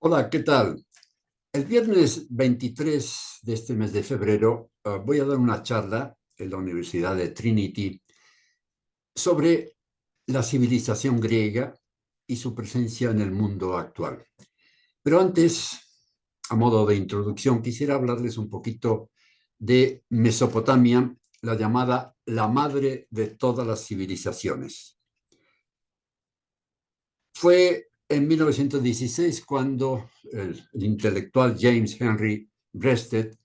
Hola, ¿qué tal? El viernes 23 de este mes de febrero voy a dar una charla en la Universidad de Trinity sobre la civilización griega y su presencia en el mundo actual. Pero antes, a modo de introducción, quisiera hablarles un poquito de Mesopotamia, la llamada la madre de todas las civilizaciones. Fue en 1916 cuando el intelectual James Henry Breasted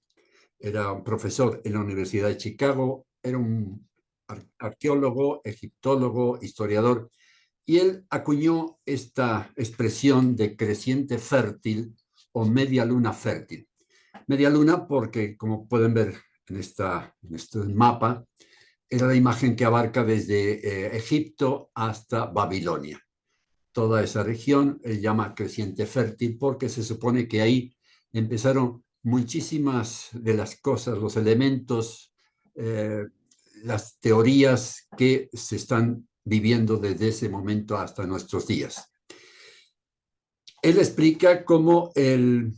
era un profesor en la Universidad de Chicago, era un arqueólogo, egiptólogo, historiador, y él acuñó esta expresión de creciente fértil o media luna fértil. Media luna porque, como pueden ver en este mapa, era la imagen que abarca desde Egipto hasta Babilonia. Toda esa región él llama creciente fértil porque se supone que ahí empezaron muchísimas de las cosas, los elementos, eh, las teorías que se están viviendo desde ese momento hasta nuestros días. Él explica cómo el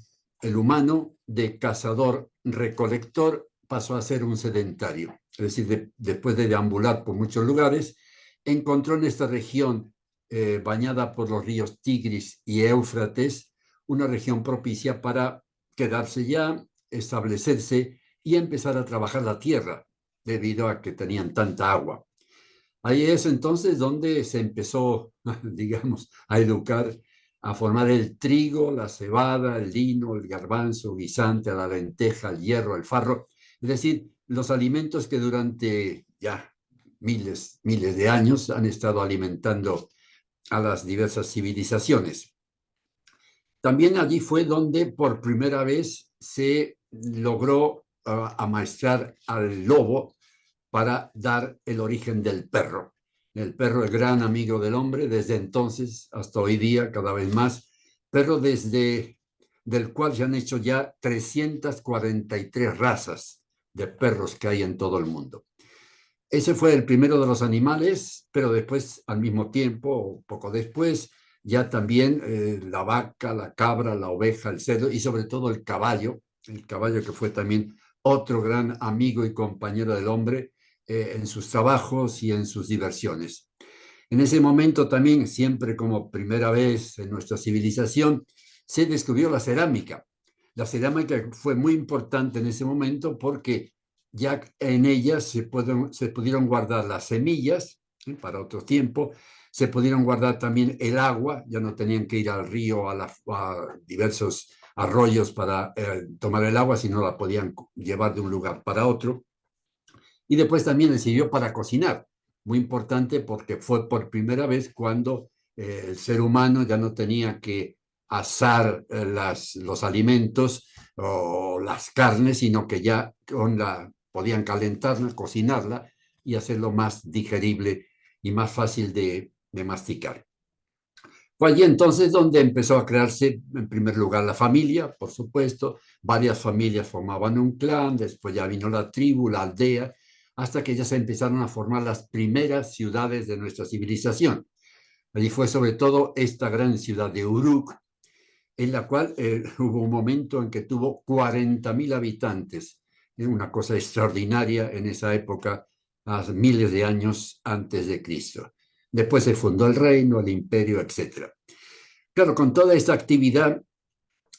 humano de cazador-recolector pasó a ser un sedentario, es decir, después de deambular por muchos lugares, encontró en esta región bañada por los ríos Tigris y Éufrates una región propicia para quedarse ya, establecerse y empezar a trabajar la tierra, debido a que tenían tanta agua. Ahí es entonces donde se empezó, digamos, a educar, a formar el trigo, la cebada, el lino, el garbanzo, guisante, la lenteja, el hierro, el farro, es decir, los alimentos que durante ya miles de años han estado alimentando a las diversas civilizaciones. También allí fue donde por primera vez se logró amaestrar al lobo para dar el origen del perro. El perro es gran amigo del hombre desde entonces hasta hoy día, cada vez más. Perro del cual se han hecho ya 343 razas de perros que hay en todo el mundo. Ese fue el primero de los animales, pero después, al mismo tiempo, poco después, ya también la vaca, la cabra, la oveja, el cerdo y sobre todo el caballo que fue también otro gran amigo y compañero del hombre en sus trabajos y en sus diversiones. En ese momento también, siempre como primera vez en nuestra civilización, se descubrió la cerámica. La cerámica fue muy importante en ese momento porque ya en ella se pudieron guardar las semillas para otro tiempo, se pudieron guardar también el agua, ya no tenían que ir al río, a diversos arroyos para tomar el agua, sino la podían llevar de un lugar para otro. Y después también le sirvió para cocinar, muy importante porque fue por primera vez cuando el ser humano ya no tenía que asar los alimentos o las carnes, sino que ya podían calentarla, cocinarla y hacerlo más digerible y más fácil de masticar. Fue allí entonces donde empezó a crearse, en primer lugar, la familia, por supuesto. Varias familias formaban un clan, después ya vino la tribu, la aldea, hasta que ya se empezaron a formar las primeras ciudades de nuestra civilización. Allí fue sobre todo esta gran ciudad de Uruk, en la cual hubo un momento en que tuvo 40.000 habitantes, una cosa extraordinaria en esa época, hace miles de años antes de Cristo. Después se fundó el reino, el imperio, etcétera. Claro, con toda esta actividad,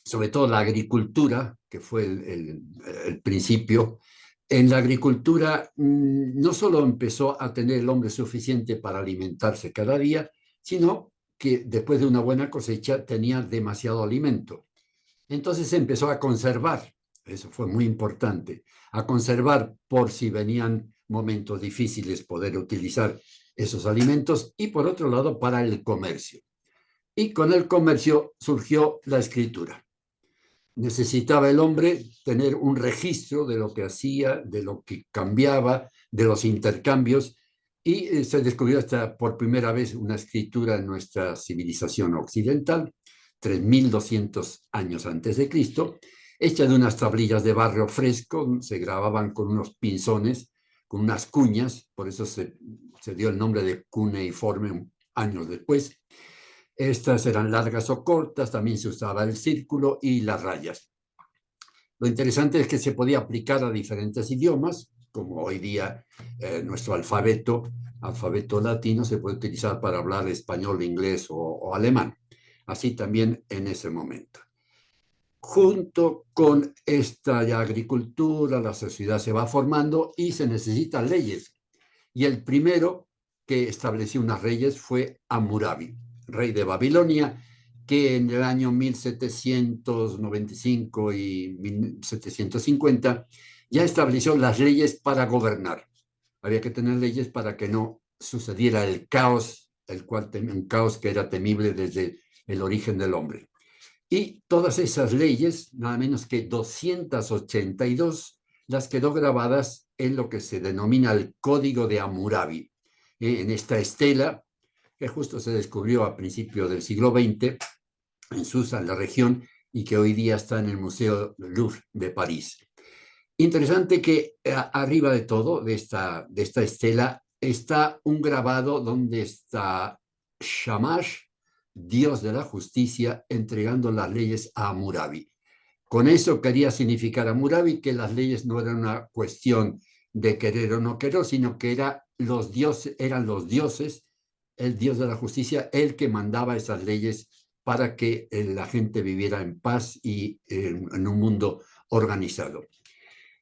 sobre todo la agricultura, que fue el principio, en la agricultura no solo empezó a tener el hombre suficiente para alimentarse cada día, sino que después de una buena cosecha tenía demasiado alimento. Entonces se empezó a conservar, eso fue muy importante, a conservar por si venían momentos difíciles poder utilizar esos alimentos y por otro lado para el comercio. Y con el comercio surgió la escritura. Necesitaba el hombre tener un registro de lo que hacía, de lo que cambiaba, de los intercambios, y se descubrió hasta por primera vez una escritura en nuestra civilización occidental, 3.200 años antes de Cristo, hecha de unas tablillas de barro fresco, se grababan con unos pinzones, con unas cuñas, por eso se dio el nombre de cuneiforme años después, Estas eran largas o cortas, también se usaba el círculo y las rayas. Lo interesante es que se podía aplicar a diferentes idiomas, como hoy día nuestro alfabeto latino se puede utilizar para hablar español, inglés o alemán. Así también en ese momento. Junto con esta ya agricultura, la sociedad se va formando y se necesitan leyes. Y el primero que estableció unas leyes fue Hammurabi, rey de Babilonia, que en el año 1795 y 1750 ya estableció las leyes para gobernar. Había que tener leyes para que no sucediera el caos, un caos que era temible desde el origen del hombre. Y todas esas leyes, nada menos que 282, las quedó grabadas en lo que se denomina el Código de Hammurabi, en esta estela que justo se descubrió a principios del siglo XX en Susa, en la región, y que hoy día está en el Museo Louvre de París. Interesante que arriba de todo, de esta estela, está un grabado donde está Shamash, Dios de la justicia, entregando las leyes a Hammurabi. Con eso quería significar a Hammurabi que las leyes no eran una cuestión de querer o no querer, sino que eran los dioses, el Dios de la justicia, el que mandaba esas leyes para que la gente viviera en paz y en un mundo organizado.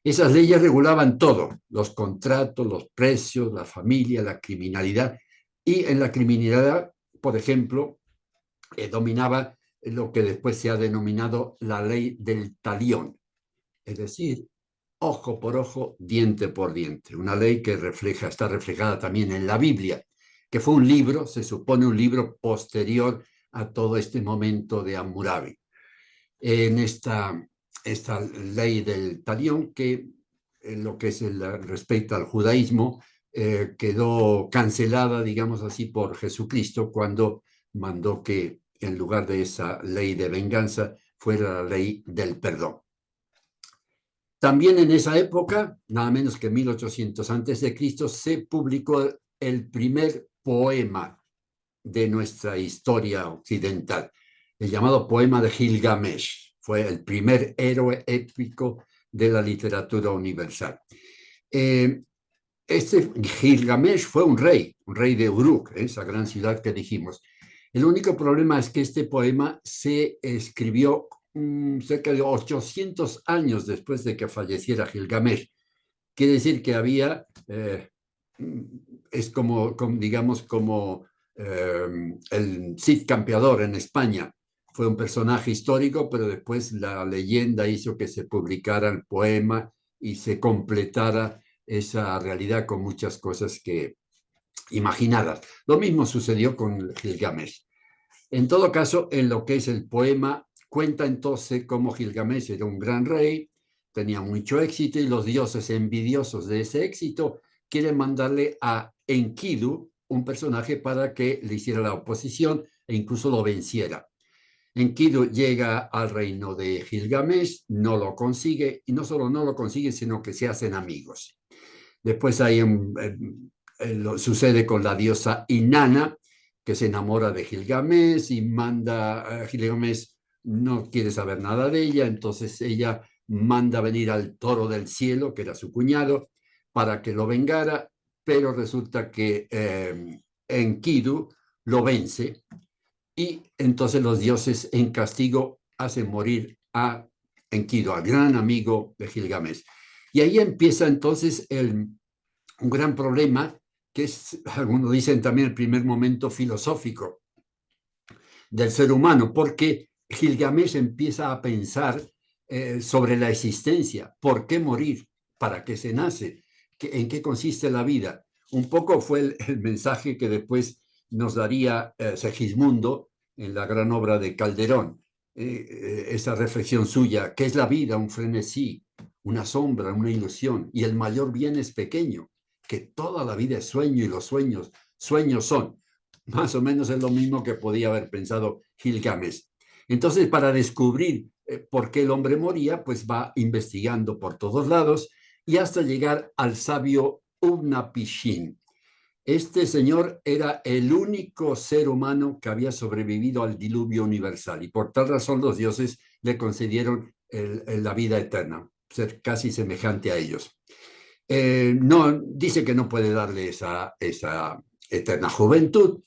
Esas leyes regulaban todo, los contratos, los precios, la familia, la criminalidad. Y en la criminalidad, por ejemplo, dominaba lo que después se ha denominado la ley del talión, es decir, ojo por ojo, diente por diente. Una ley que está reflejada también en la Biblia, que fue un libro, se supone un libro posterior a todo este momento de Hammurabi. En esta ley del talión, que en lo que es respecto al judaísmo, quedó cancelada, digamos así, por Jesucristo cuando mandó que en lugar de esa ley de venganza fuera la ley del perdón. También en esa época, nada menos que 1800 antes de Cristo, se publicó el primer poema de nuestra historia occidental, el llamado poema de Gilgamesh. Fue el primer héroe épico de la literatura universal. Este Gilgamesh fue un rey de Uruk, esa gran ciudad que dijimos. El único problema es que este poema se escribió cerca de 800 años después de que falleciera Gilgamesh. Quiere decir que había, es digamos, como el Cid Campeador en España. Fue un personaje histórico, pero después la leyenda hizo que se publicara el poema y se completara esa realidad con muchas cosas que imaginadas. Lo mismo sucedió con Gilgamesh. En todo caso, en lo que es el poema, cuenta entonces cómo Gilgamesh era un gran rey, tenía mucho éxito y los dioses envidiosos de ese éxito quieren mandarle a Enkidu, un personaje para que le hiciera la oposición e incluso lo venciera. Enkidu llega al reino de Gilgamesh, no lo consigue, y no solo no lo consigue, sino que se hacen amigos. Después sucede con la diosa Inanna, que se enamora de Gilgamesh y manda a Gilgamesh, no quiere saber nada de ella, entonces ella manda venir al toro del cielo, que era su cuñado, para que lo vengara, pero resulta que Enkidu lo vence y entonces los dioses en castigo hacen morir a Enkidu, al gran amigo de Gilgamesh. Y ahí empieza entonces un gran problema, que es, algunos dicen también, el primer momento filosófico del ser humano, porque Gilgamesh empieza a pensar sobre la existencia, por qué morir, para qué se nace, en qué consiste la vida. Un poco fue el mensaje que después nos daría Segismundo en la gran obra de Calderón, esa reflexión suya, ¿qué es la vida? Un frenesí, una sombra, una ilusión, y el mayor bien es pequeño, que toda la vida es sueño y los sueños son. Más o menos es lo mismo que podía haber pensado Gilgamesh. Entonces, para descubrir por qué el hombre moría, pues va investigando por todos lados y hasta llegar al sabio Utnapishtim. Este señor era el único ser humano que había sobrevivido al diluvio universal y por tal razón los dioses le concedieron la vida eterna, ser casi semejante a ellos. No, dice que no puede darle esa eterna juventud.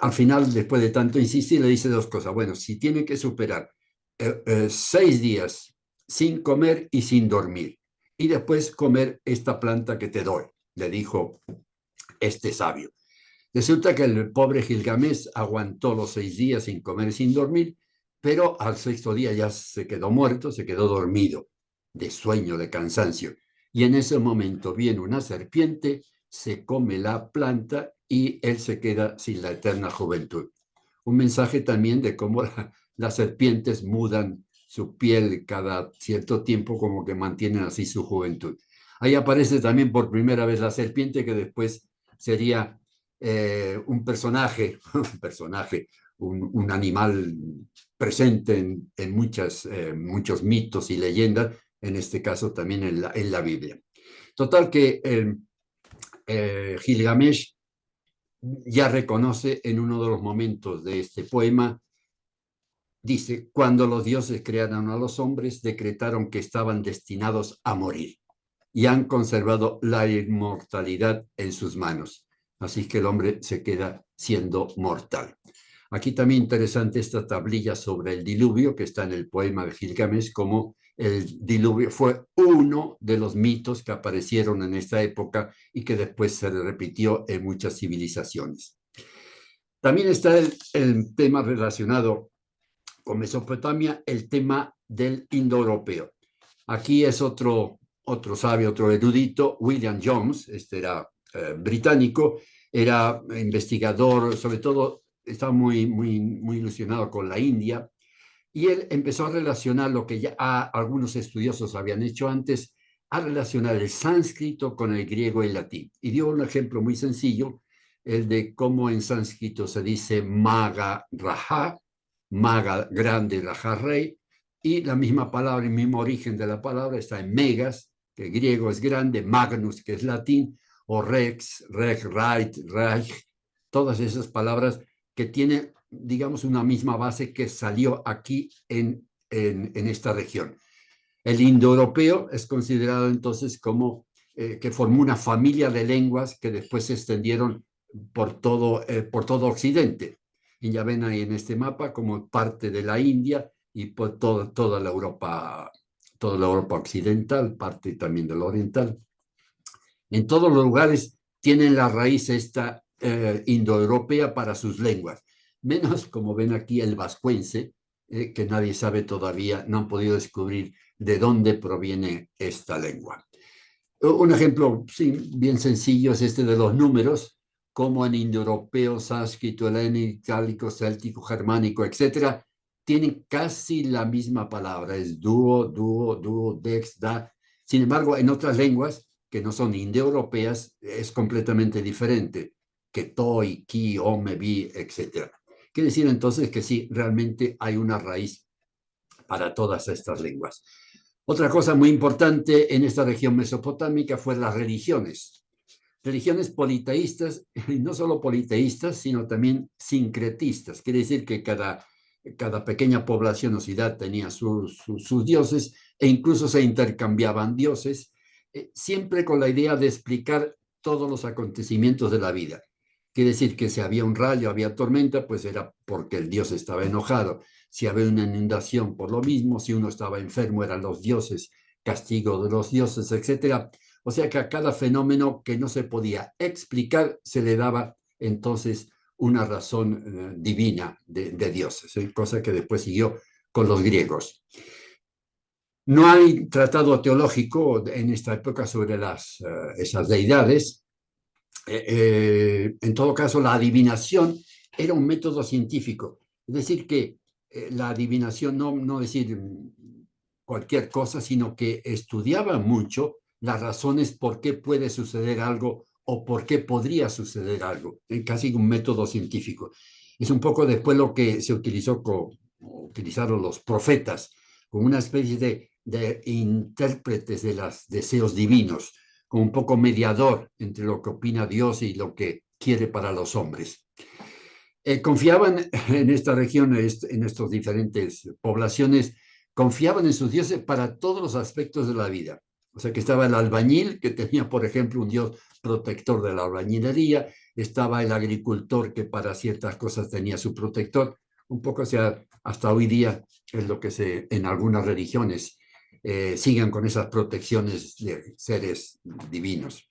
Al final, después de tanto insistir, le dice dos cosas. Bueno, si tiene que superar 6 días sin comer y sin dormir, y después comer esta planta que te doy, le dijo este sabio. Resulta que el pobre Gilgamesh aguantó los 6 días sin comer y sin dormir, pero al sexto día ya se quedó muerto, se quedó dormido, de sueño, de cansancio. Y en ese momento viene una serpiente, se come la planta y él se queda sin la eterna juventud. Un mensaje también de cómo las serpientes mudan su piel cada cierto tiempo, como que mantienen así su juventud. Ahí aparece también por primera vez la serpiente, que después sería un personaje, un animal presente en muchos mitos y leyendas, en este caso también en la Biblia. Total que Gilgamesh ya reconoce en uno de los momentos de este poema, dice, cuando los dioses crearon a los hombres, decretaron que estaban destinados a morir y han conservado la inmortalidad en sus manos. Así que el hombre se queda siendo mortal. Aquí también interesante esta tablilla sobre el diluvio que está en el poema de Gilgamesh, como el diluvio fue uno de los mitos que aparecieron en esta época y que después se repitió en muchas civilizaciones. También está el tema relacionado con Mesopotamia, el tema del indoeuropeo. Aquí es otro sabio, otro erudito, William Jones, este era británico, era investigador, sobre todo estaba muy ilusionado con la India, y él empezó a relacionar lo que ya algunos estudiosos habían hecho antes, a relacionar el sánscrito con el griego y el latín. Y dio un ejemplo muy sencillo, el de cómo en sánscrito se dice Maga Raja, Maga grande, Raja rey, y la misma palabra, el mismo origen de la palabra está en Megas, que griego es grande, Magnus, que es latín, o Rex, Reg, Right, Reich, todas esas palabras que tienen, digamos, una misma base que salió aquí en esta región. El indoeuropeo es considerado entonces como que formó una familia de lenguas que después se extendieron por todo Occidente. Y ya ven ahí en este mapa como parte de la India y por toda la Europa occidental, parte también de la oriental. En todos los lugares tienen la raíz esta indoeuropea para sus lenguas, menos como ven aquí el vascuence, que nadie sabe todavía, no han podido descubrir de dónde proviene esta lengua. Un ejemplo sí, bien sencillo es este de los números, como en indoeuropeo, sánscrito, helénico, itálico, céltico, germánico, etcétera, tienen casi la misma palabra, es duo, dex, da. Sin embargo, en otras lenguas que no son indoeuropeas es completamente diferente, que toi, ki, ome, bi, etcétera. Quiere decir entonces que sí, realmente hay una raíz para todas estas lenguas. Otra cosa muy importante en esta región mesopotámica fue las religiones. Religiones politeístas, y no solo politeístas, sino también sincretistas. Quiere decir que cada pequeña población o ciudad tenía sus dioses e incluso se intercambiaban dioses, siempre con la idea de explicar todos los acontecimientos de la vida. Quiere decir que si había un rayo, había tormenta, pues era porque el dios estaba enojado. Si había una inundación, por lo mismo. Si uno estaba enfermo, eran los dioses, castigo de los dioses, etc. O sea que a cada fenómeno que no se podía explicar se le daba entonces una razón divina de dioses, cosa que después siguió con los griegos. No hay tratado teológico en esta época sobre esas deidades. En todo caso, la adivinación era un método científico. Es decir, que la adivinación, no decir cualquier cosa, sino que estudiaba mucho las razones por qué puede suceder algo o por qué podría suceder algo, en casi un método científico. Es un poco después lo que se utilizaron los profetas, como una especie de intérpretes de los deseos divinos, como un poco mediador entre lo que opina Dios y lo que quiere para los hombres. Confiaban en esta región, en estas diferentes poblaciones, confiaban en sus dioses para todos los aspectos de la vida. O sea que estaba el albañil, que tenía, por ejemplo, un dios protector de la albañilería, estaba el agricultor, que para ciertas cosas tenía su protector. Un poco, o sea, hasta hoy día es lo que en algunas religiones siguen con esas protecciones de seres divinos.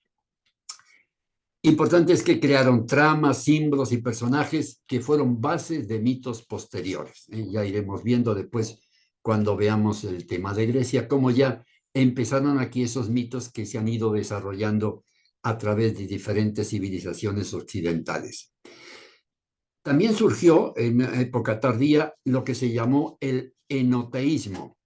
Importante es que crearon tramas, símbolos y personajes que fueron bases de mitos posteriores. Ya iremos viendo después, cuando veamos el tema de Grecia, cómo ya empezaron aquí esos mitos que se han ido desarrollando a través de diferentes civilizaciones occidentales. También surgió en época tardía lo que se llamó el enoteísmo.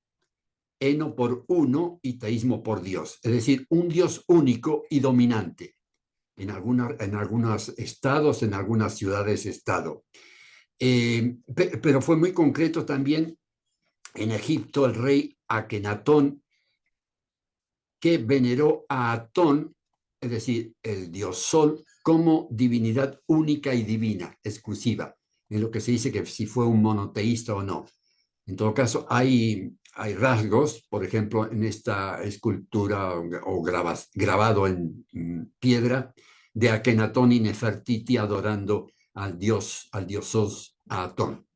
Eno por uno y teísmo por Dios, es decir, un Dios único y dominante en algunos estados, en algunas ciudades-estado. Pero fue muy concreto también en Egipto el rey Akenatón, que veneró a Atón, es decir, el dios Sol, como divinidad única y divina, exclusiva, en lo que se dice que si fue un monoteísta o no. En todo caso, hay rasgos, por ejemplo, en esta escultura o grabado en piedra, de Akenatón y Nefertiti adorando al dios Sos, a Atón.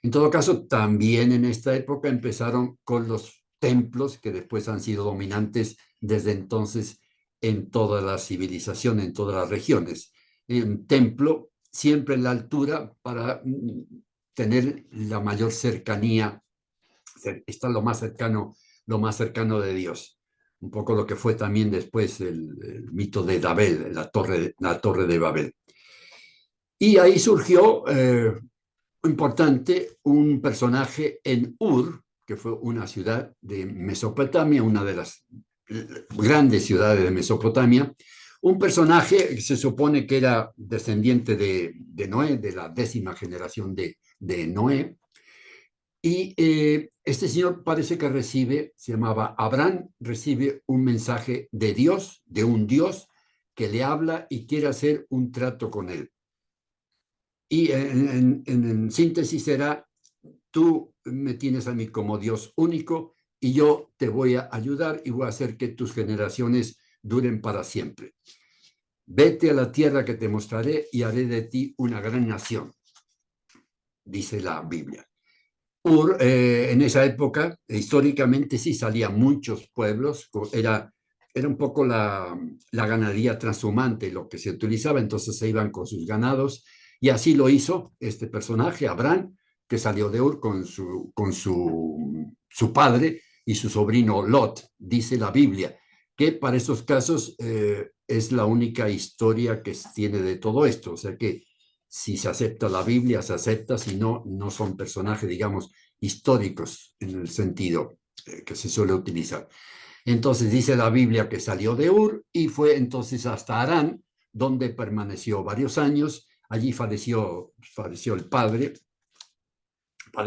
En todo caso, también en esta época empezaron con los templos, que después han sido dominantes desde entonces en toda la civilización, en todas las regiones. Un templo siempre en la altura para tener la mayor cercanía, estar lo más cercano de Dios. Un poco lo que fue también después el mito de Babel, la torre de Babel. Y ahí surgió importante un personaje en Ur, que fue una ciudad de Mesopotamia, una de las grandes ciudades de Mesopotamia, un personaje que se supone que era descendiente de Noé, de la 10ª generación de Noé, y este señor parece que se llamaba Abraham, recibe un mensaje de Dios, de un Dios que le habla y quiere hacer un trato con él. Y en síntesis será: tú me tienes a mí como Dios único y yo te voy a ayudar y voy a hacer que tus generaciones duren para siempre. Vete a la tierra que te mostraré y haré de ti una gran nación, dice la Biblia. Ur, en esa época, históricamente sí salían muchos pueblos, era un poco la ganadería transhumante lo que se utilizaba, entonces se iban con sus ganados, y así lo hizo este personaje, Abraham, que salió de Ur con su padre y su sobrino Lot, dice la Biblia, que para esos casos es la única historia que tiene de todo esto, o sea que si se acepta la Biblia, se acepta, si no, no son personajes, digamos, históricos en el sentido que se suele utilizar. Entonces dice la Biblia que salió de Ur y fue entonces hasta Harán, donde permaneció varios años. Allí falleció el padre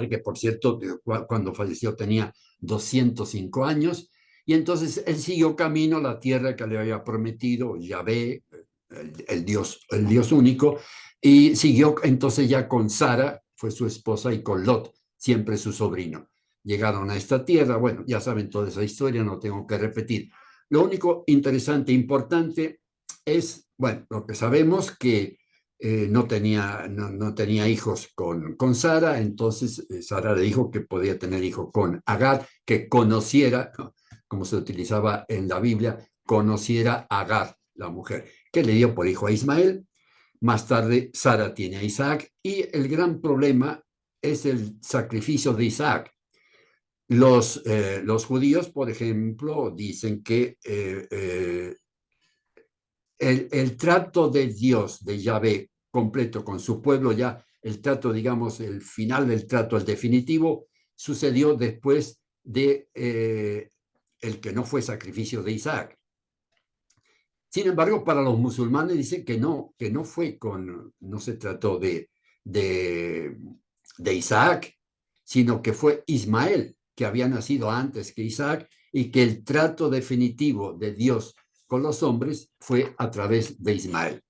que por cierto, cuando falleció tenía 205 años, y entonces él siguió camino a la tierra que le había prometido Yahvé, el Dios único, y siguió entonces ya con Sara, fue su esposa, y con Lot, siempre su sobrino. Llegaron a esta tierra, bueno, ya saben toda esa historia, no tengo que repetir. Lo único interesante e importante es, bueno, lo que sabemos que no tenía hijos con Sara, entonces Sara le dijo que podía tener hijos con Agar, que conociera, como se utilizaba en la Biblia, conociera a Agar, la mujer, que le dio por hijo a Ismael. Más tarde Sara tiene a Isaac, y el gran problema es el sacrificio de Isaac. Los judíos, por ejemplo, dicen que el trato de Dios, de Yahvé, completo con su pueblo, ya el trato, digamos, el final del trato, el definitivo, sucedió después de el que no fue sacrificio de Isaac. Sin embargo, para los musulmanes dicen que no no se trató de Isaac, sino que fue Ismael, que había nacido antes que Isaac, y que el trato definitivo de Dios con los hombres fue a través de Ismael.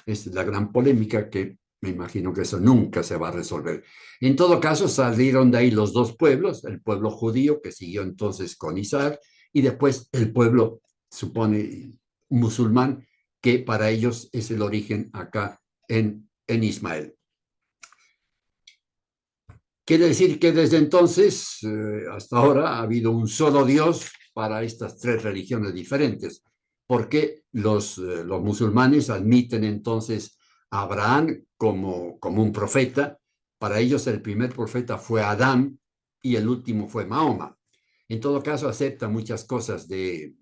Es la gran polémica que me imagino que eso nunca se va a resolver. En todo caso, salieron de ahí los dos pueblos, el pueblo judío que siguió entonces con Isaac y después el pueblo, supone, musulmán, que para ellos es el origen acá en Ismael. Quiere decir que desde entonces hasta ahora ha habido un solo Dios para estas tres religiones diferentes, porque los musulmanes admiten entonces a Abraham como un profeta. Para ellos el primer profeta fue Adán y el último fue Mahoma. En todo caso aceptan muchas cosas de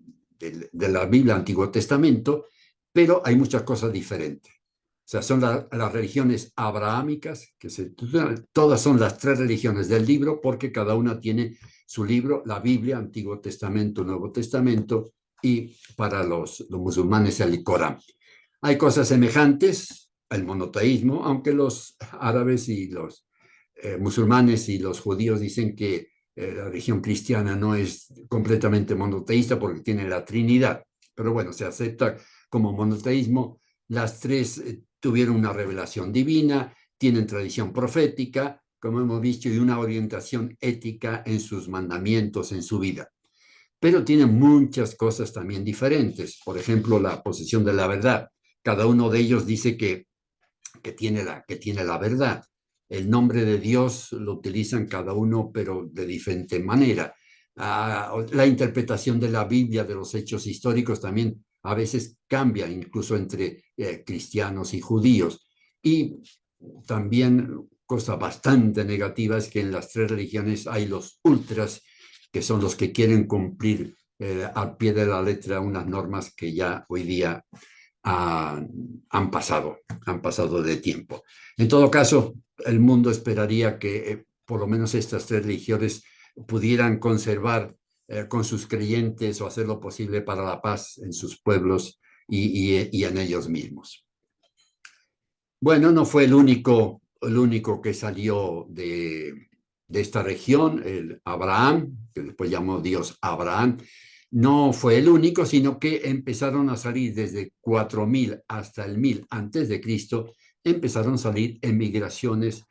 la Biblia, Antiguo Testamento, pero hay muchas cosas diferentes. O sea, son las religiones abrahámicas, todas son las tres religiones del libro, porque cada una tiene su libro, la Biblia, Antiguo Testamento, Nuevo Testamento, y para los musulmanes el Corán. Hay cosas semejantes al monoteísmo, aunque los árabes y los musulmanes y los judíos dicen que la religión cristiana no es completamente monoteísta porque tiene la Trinidad. Pero bueno, se acepta como monoteísmo. Las tres tuvieron una revelación divina, tienen tradición profética, como hemos visto, y una orientación ética en sus mandamientos, en su vida. Pero tienen muchas cosas también diferentes. Por ejemplo, la posesión de la verdad. Cada uno de ellos dice que tiene la verdad. El nombre de Dios lo utilizan cada uno, pero de diferente manera. La interpretación de la Biblia, de los hechos históricos, también a veces cambia, incluso entre cristianos y judíos. Y también, cosa bastante negativa, es que en las tres religiones hay los ultras, que son los que quieren cumplir al pie de la letra unas normas que ya hoy día han pasado de tiempo. En todo caso, el mundo esperaría que por lo menos estas tres religiones pudieran conservar con sus creyentes o hacer lo posible para la paz en sus pueblos y en ellos mismos. Bueno, no fue el único que salió de esta región, el Abraham, que después llamó Dios Abraham. No fue el único, sino que empezaron a salir desde 4000 hasta el 1000 antes de Cristo, empezaron a salir emigraciones,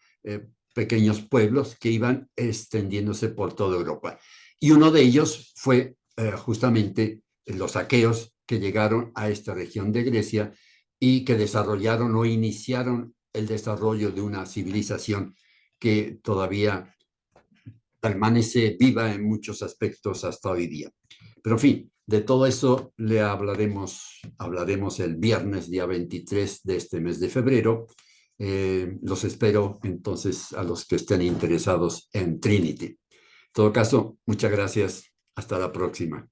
pequeños pueblos que iban extendiéndose por toda Europa. Y uno de ellos fue justamente los aqueos, que llegaron a esta región de Grecia y que desarrollaron o iniciaron el desarrollo de una civilización que todavía permanece viva en muchos aspectos hasta hoy día. Pero en fin, de todo eso le hablaremos el viernes, día 23 de este mes de febrero. Los espero entonces a los que estén interesados en Trinity. En todo caso, muchas gracias. Hasta la próxima.